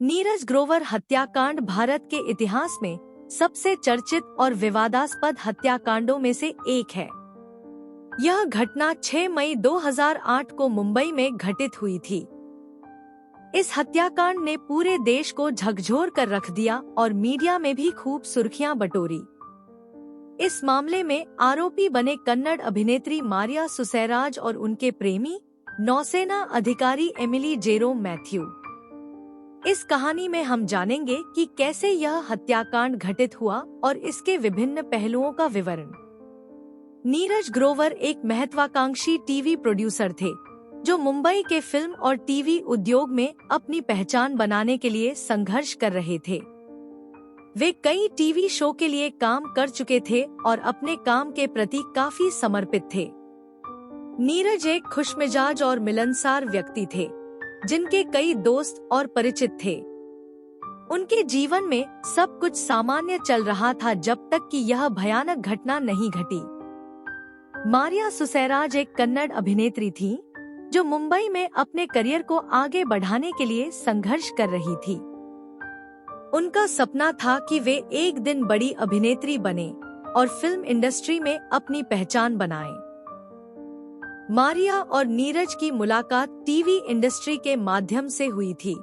नीरज ग्रोवर हत्याकांड भारत के इतिहास में सबसे चर्चित और विवादास्पद हत्याकांडों में से एक है। यह घटना 6 मई 2008 को मुंबई में घटित हुई थी। इस हत्याकांड ने पूरे देश को झकझोर कर रख दिया और मीडिया में भी खूब सुर्खियां बटोरी। इस मामले में आरोपी बने कन्नड़ अभिनेत्री मारिया सुसैराज और उनके प्रेमी नौसेना अधिकारी एमिली जेरोम मैथ्यू। इस कहानी में हम जानेंगे कि कैसे यह हत्याकांड घटित हुआ और इसके विभिन्न पहलुओं का विवरण। नीरज ग्रोवर एक महत्वाकांक्षी टीवी प्रोड्यूसर थे, जो मुंबई के फिल्म और टीवी उद्योग में अपनी पहचान बनाने के लिए संघर्ष कर रहे थे। वे कई टीवी शो के लिए काम कर चुके थे और अपने काम के प्रति काफी समर्पित थे। नीरज एक खुशमिजाज और मिलनसार व्यक्ति थे, जिनके कई दोस्त और परिचित थे। उनके जीवन में सब कुछ सामान्य चल रहा था जब तक कि यह भयानक घटना नहीं घटी। मारिया सुसैराज एक कन्नड़ अभिनेत्री थी, जो मुंबई में अपने करियर को आगे बढ़ाने के लिए संघर्ष कर रही थी। उनका सपना था कि वे एक दिन बड़ी अभिनेत्री बने और फिल्म इंडस्ट्री में अपनी पहचान बनाएं। मारिया और नीरज की मुलाकात टीवी इंडस्ट्री के माध्यम से हुई थी।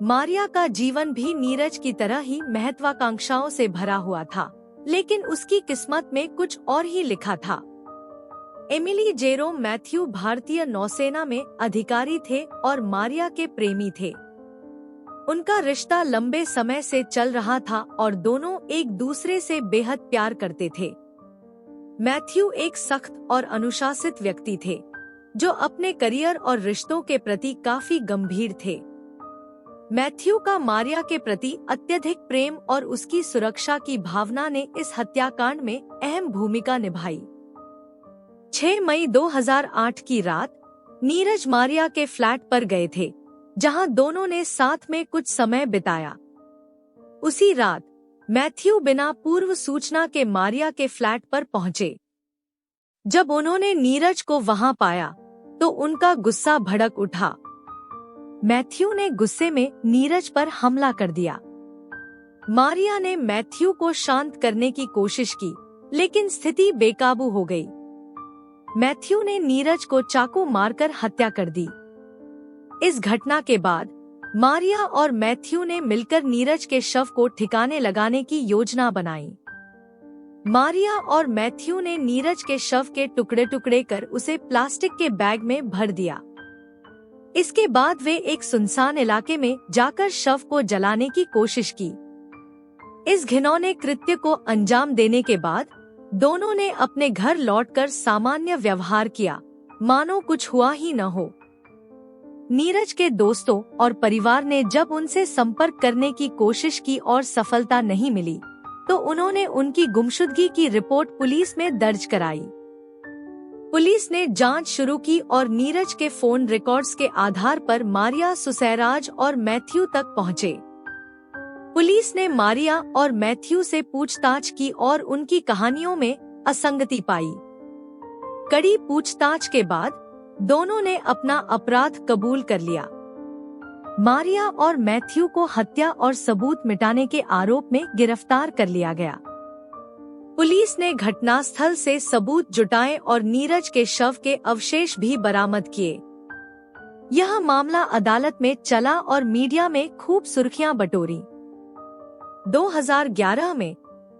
मारिया का जीवन भी नीरज की तरह ही महत्वाकांक्षाओं से भरा हुआ था, लेकिन उसकी किस्मत में कुछ और ही लिखा था। एमिली जेरोम मैथ्यू भारतीय नौसेना में अधिकारी थे और मारिया के प्रेमी थे। उनका रिश्ता लंबे समय से चल रहा था और दोनों एक दूसरे से बेहद प्यार करते थे। मैथ्यू एक सख्त और अनुशासित व्यक्ति थे, जो अपने करियर और रिश्तों के प्रति काफी गंभीर थे। मैथ्यू का मारिया के प्रति अत्यधिक प्रेम और उसकी सुरक्षा की भावना ने इस हत्याकांड में अहम भूमिका निभाई। 6 मई 2008 की रात नीरज मारिया के फ्लैट पर गए थे, जहां दोनों ने साथ में कुछ समय बिताया। उसी रात मैथ्यू बिना पूर्व सूचना के मारिया के फ्लैट पर पहुंचे। जब उन्होंने नीरज को वहां पाया, तो उनका गुस्सा भड़क उठा। मैथ्यू ने गुस्से में नीरज पर हमला कर दिया। मारिया ने मैथ्यू को शांत करने की कोशिश की, लेकिन स्थिति बेकाबू हो गई। मैथ्यू ने नीरज को चाकू मारकर हत्या कर दी। इस घटना के बाद मारिया और मैथ्यू ने मिलकर नीरज के शव को ठिकाने लगाने की योजना बनाई। मारिया और मैथ्यू ने नीरज के शव के टुकड़े टुकड़े कर उसे प्लास्टिक के बैग में भर दिया। इसके बाद वे एक सुनसान इलाके में जाकर शव को जलाने की कोशिश की। इस घिनौने कृत्य को अंजाम देने के बाद दोनों ने अपने घर लौटकर सामान्य व्यवहार किया, मानो कुछ हुआ ही न हो। नीरज के दोस्तों और परिवार ने जब उनसे संपर्क करने की कोशिश की और सफलता नहीं मिली, तो उन्होंने उनकी गुमशुदगी की रिपोर्ट पुलिस में दर्ज कराई। पुलिस ने जांच शुरू की और नीरज के फोन रिकॉर्ड्स के आधार पर मारिया सुसैराज और मैथ्यू तक पहुंचे। पुलिस ने मारिया और मैथ्यू से पूछताछ की और उनकी कहानियों में असंगति पाई। कड़ी पूछताछ के बाद दोनों ने अपना अपराध कबूल कर लिया। मारिया और मैथ्यू को हत्या और सबूत मिटाने के आरोप में गिरफ्तार कर लिया गया। पुलिस ने घटनास्थल से सबूत जुटाए और नीरज के शव के अवशेष भी बरामद किए। यह मामला अदालत में चला और मीडिया में खूब सुर्खियां बटोरी। 2011 में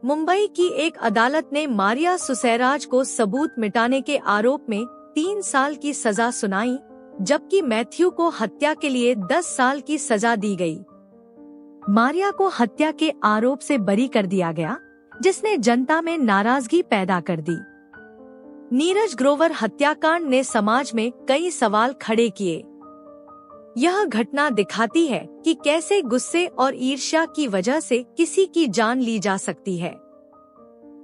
मुंबई की एक अदालत ने मारिया सुसैराज को सबूत मिटाने के आरोप में 3 साल की सजा सुनाई, जबकि मैथ्यू को हत्या के लिए 10 साल की सजा दी गई। मारिया को हत्या के आरोप से बरी कर दिया गया, जिसने जनता में नाराजगी पैदा कर दी। नीरज ग्रोवर हत्याकांड ने समाज में कई सवाल खड़े किए। यह घटना दिखाती है कि कैसे गुस्से और ईर्ष्या की वजह से किसी की जान ली जा सकती है।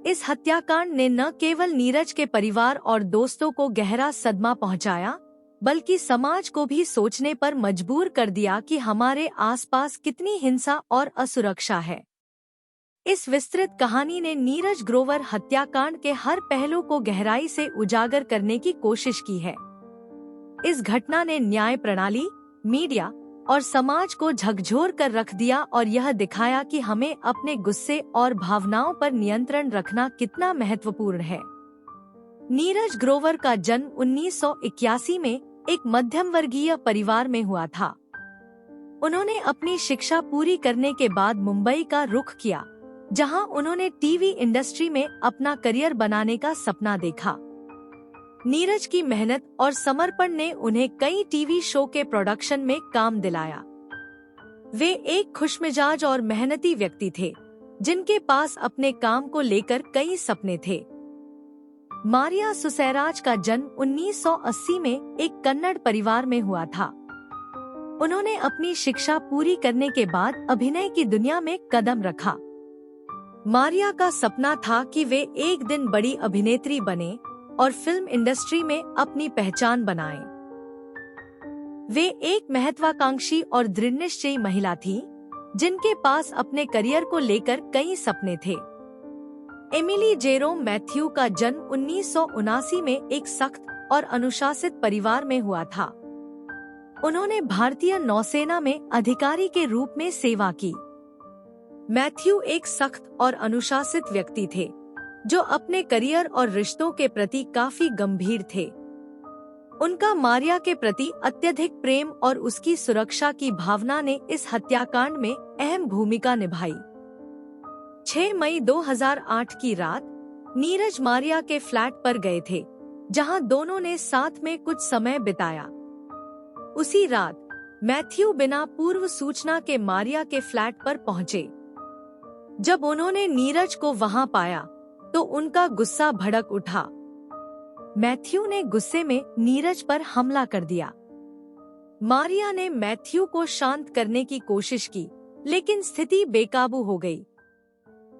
इस हत्याकांड ने न केवल नीरज के परिवार और दोस्तों को गहरा सदमा पहुंचाया, बल्कि समाज को भी सोचने पर मजबूर कर दिया कि हमारे आसपास कितनी हिंसा और असुरक्षा है। इस विस्तृत कहानी ने नीरज ग्रोवर हत्याकांड के हर पहलू को गहराई से उजागर करने की कोशिश की है। इस घटना ने न्याय प्रणाली, मीडिया और समाज को झकझोर कर रख दिया और यह दिखाया कि हमें अपने गुस्से और भावनाओं पर नियंत्रण रखना कितना महत्वपूर्ण है। नीरज ग्रोवर का जन्म 1981 में एक मध्यम वर्गीय परिवार में हुआ था। उन्होंने अपनी शिक्षा पूरी करने के बाद मुंबई का रुख किया, जहां उन्होंने टीवी इंडस्ट्री में अपना करियर बनाने का सपना देखा। नीरज की मेहनत और समर्पण ने उन्हें कई टीवी शो के प्रोडक्शन में काम दिलाया। वे एक खुशमिजाज और मेहनती व्यक्ति थे, जिनके पास अपने काम को लेकर कई सपने थे। मारिया सुसैराज का जन्म 1980 में एक कन्नड़ परिवार में हुआ था। उन्होंने अपनी शिक्षा पूरी करने के बाद अभिनय की दुनिया में कदम रखा। मारिया का सपना था कि वे एक दिन बड़ी अभिनेत्री बने और फिल्म इंडस्ट्री में अपनी पहचान बनाएं। वे एक महत्वाकांक्षी और दृढ़निश्चयी महिला थी, जिनके पास अपने करियर को लेकर कई सपने थे। एमिली जेरोम मैथ्यू का जन्म 1979 में एक सख्त और अनुशासित परिवार में हुआ था। उन्होंने भारतीय नौसेना में अधिकारी के रूप में सेवा की। मैथ्यू एक सख्त और अनुशासित व्यक्ति थे, जो अपने करियर और रिश्तों के प्रति काफी गंभीर थे। उनका मारिया के प्रति अत्यधिक प्रेम और उसकी सुरक्षा की भावना ने इस हत्याकांड में अहम भूमिका निभाई। 6 मई 2008 की रात नीरज मारिया के फ्लैट पर गए थे, जहां दोनों ने साथ में कुछ समय बिताया। उसी रात मैथ्यू बिना पूर्व सूचना के मारिया के फ्लैट पर पहुंचे। जब उन्होंने नीरज को वहां पाया तो उनका गुस्सा भड़क उठा। मैथ्यू ने गुस्से में नीरज पर हमला कर दिया। मारिया ने मैथ्यू को शांत करने की कोशिश की, लेकिन स्थिति बेकाबू हो गई।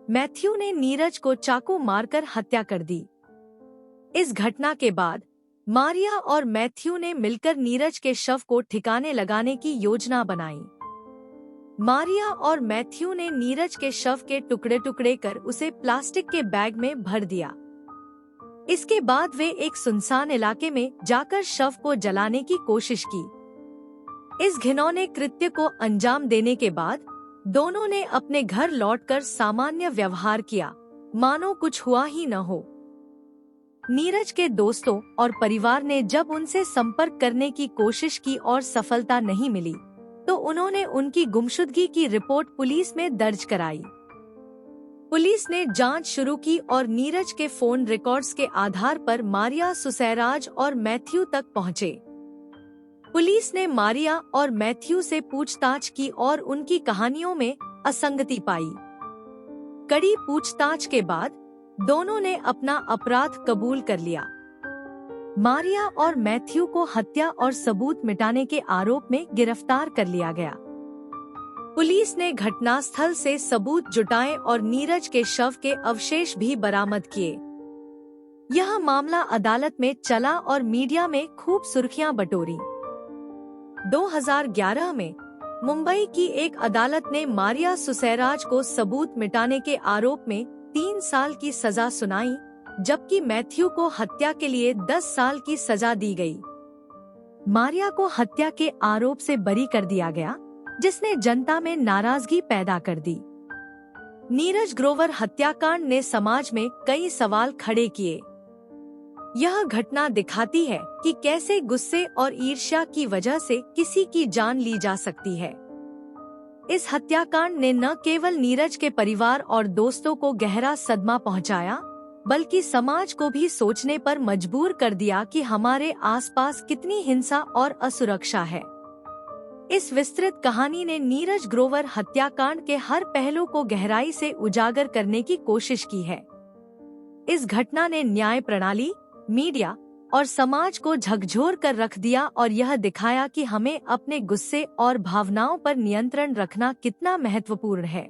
मैथ्यू ने नीरज को चाकू मारकर हत्या कर दी। इस घटना के बाद मारिया और मैथ्यू ने मिलकर नीरज के शव को ठिकाने लगाने की योजना बनाई। मारिया और मैथ्यू ने नीरज के शव के टुकड़े टुकड़े कर उसे प्लास्टिक के बैग में भर दिया। इसके बाद वे एक सुनसान इलाके में जाकर शव को जलाने की कोशिश की। इस घिनौने कृत्य को अंजाम देने के बाद दोनों ने अपने घर लौटकर सामान्य व्यवहार किया, मानो कुछ हुआ ही न हो। नीरज के दोस्तों और परिवार ने जब उनसे संपर्क करने की कोशिश की और सफलता नहीं मिली, तो उन्होंने उनकी गुमशुदगी की रिपोर्ट पुलिस में दर्ज कराई। पुलिस ने जांच शुरू की और नीरज के फोन रिकॉर्ड्स के आधार पर मारिया सुसैराज और मैथ्यू तक पहुंचे। पुलिस ने मारिया और मैथ्यू से पूछताछ की और उनकी कहानियों में असंगति पाई। कड़ी पूछताछ के बाद दोनों ने अपना अपराध कबूल कर लिया। मारिया और मैथ्यू को हत्या और सबूत मिटाने के आरोप में गिरफ्तार कर लिया गया। पुलिस ने घटनास्थल से सबूत जुटाए और नीरज के शव के अवशेष भी बरामद किए। यह मामला अदालत में चला और मीडिया में खूब सुर्खियां बटोरी। 2011 में मुंबई की एक अदालत ने मारिया सुसैराज को सबूत मिटाने के आरोप में 3 साल की सजा सुनाई, जबकि मैथ्यू को हत्या के लिए 10 साल की सजा दी गई। मारिया को हत्या के आरोप से बरी कर दिया गया, जिसने जनता में नाराजगी पैदा कर दी। नीरज ग्रोवर हत्याकांड ने समाज में कई सवाल खड़े किए। यह घटना दिखाती है कि कैसे गुस्से और ईर्ष्या की वजह से किसी की जान ली जा सकती है। इस हत्याकांड ने न केवल नीरज के परिवार और दोस्तों को गहरा सदमा पहुंचाया, बल्कि समाज को भी सोचने पर मजबूर कर दिया कि हमारे आसपास कितनी हिंसा और असुरक्षा है। इस विस्तृत कहानी ने नीरज ग्रोवर हत्याकांड के हर पहलू को गहराई से उजागर करने की कोशिश की है। इस घटना ने न्याय प्रणाली, मीडिया और समाज को झकझोर कर रख दिया और यह दिखाया कि हमें अपने गुस्से और भावनाओं पर नियंत्रण रखना कितना महत्वपूर्ण है।